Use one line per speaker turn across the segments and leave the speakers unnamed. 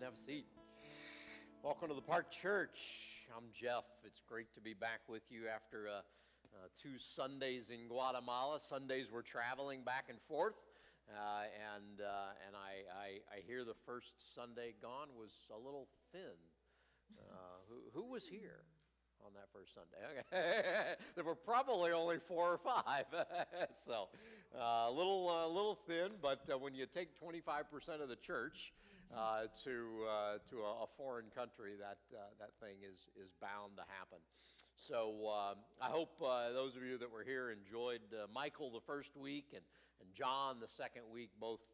have a seat. Welcome to the Park Church. I'm Jeff. It's great to be back with you after 2 Sundays in Guatemala. Sundays we're traveling back and forth, and I hear the first Sunday gone was a little thin. Who was here on that first Sunday? Okay. There were probably only 4 or 5, so a little thin. But when you take 25% of the church to a foreign country, that thing is bound to happen. So I hope those of you that were here enjoyed Michael the first week and John the second week. Both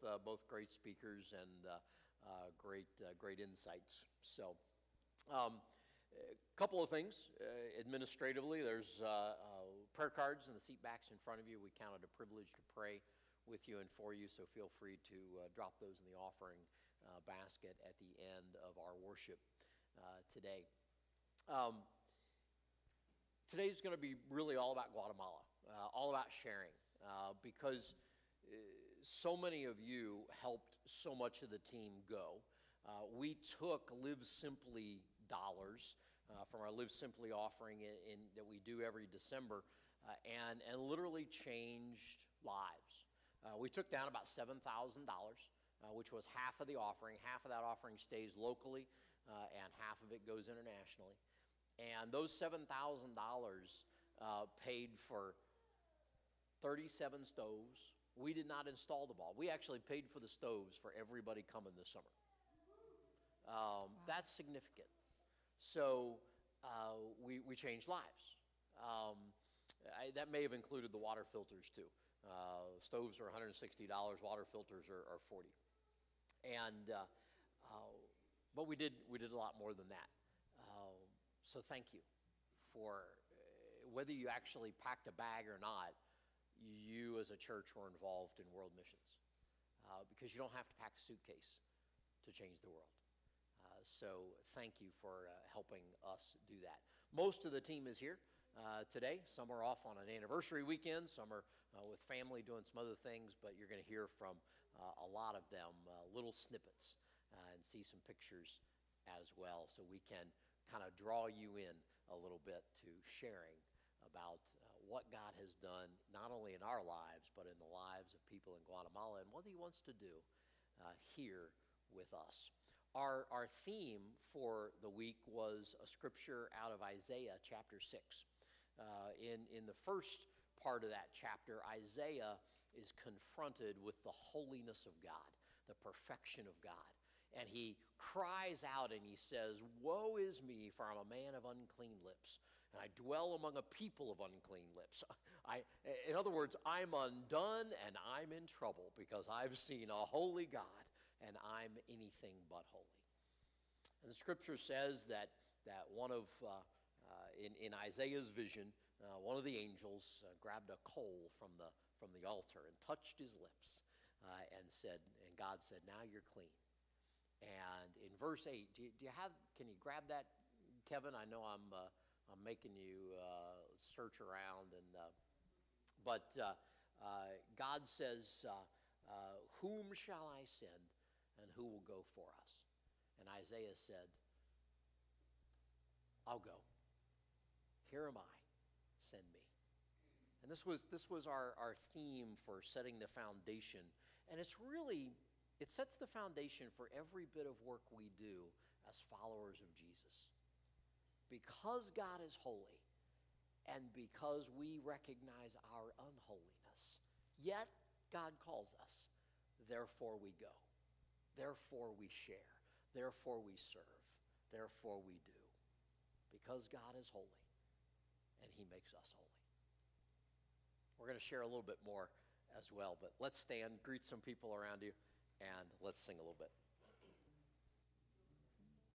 great speakers and great insights. So. A couple of things administratively. There's prayer cards in the seat backs in front of you. We count it a privilege to pray with you and for you, so feel free to drop those in the offering basket at the end of our worship today. Today's going to be really all about Guatemala, all about sharing, because so many of you helped so much of the team go. We took Live Simply dollars from our Live Simply offering that we do every December and literally changed lives. We took down about $7,000, which was half of the offering. Half of that offering stays locally and half of it goes internationally. And those $7,000 paid for 37 stoves. We did not install them all. We actually paid for the stoves for everybody coming this summer. Wow. That's significant. So we changed lives. That may have included the water filters too. Stoves are $160. Water filters are $40. And but we did a lot more than that. So thank you for whether you actually packed a bag or not. You as a church were involved in world missions because you don't have to pack a suitcase to change the world. So thank you for helping us do that. Most of the team is here today. Some are off on an anniversary weekend. Some are with family doing some other things, but you're going to hear from a lot of them, little snippets, and see some pictures as well, so we can kind of draw you in a little bit to sharing about what God has done, not only in our lives, but in the lives of people in Guatemala and what he wants to do here with us. Our theme for the week was a scripture out of Isaiah chapter 6. In the first part of that chapter, Isaiah is confronted with the holiness of God, the perfection of God. And he cries out and he says, "Woe is me, for I'm a man of unclean lips, and I dwell among a people of unclean lips." In other words, I'm undone and I'm in trouble because I've seen a holy God and I'm anything but holy. And the scripture says that one of, in Isaiah's vision, one of the angels grabbed a coal from the altar and touched his lips and God said, "Now you're clean." And in verse 8, do you have? Can you grab that, Kevin? I know I'm making you search around, but God says, "Whom shall I send, and who will go for us?" And Isaiah said, "I'll go. Here am I. Send me." And this was our theme for setting the foundation, and it sets the foundation for every bit of work we do as followers of Jesus. Because God is holy and because we recognize our unholiness, yet God calls us. Therefore we go. Therefore we share. Therefore we serve. Therefore we do. Because God is holy and he makes us holy. We're going to share a little bit more as well, but let's stand, greet some people around you, and let's sing a little bit.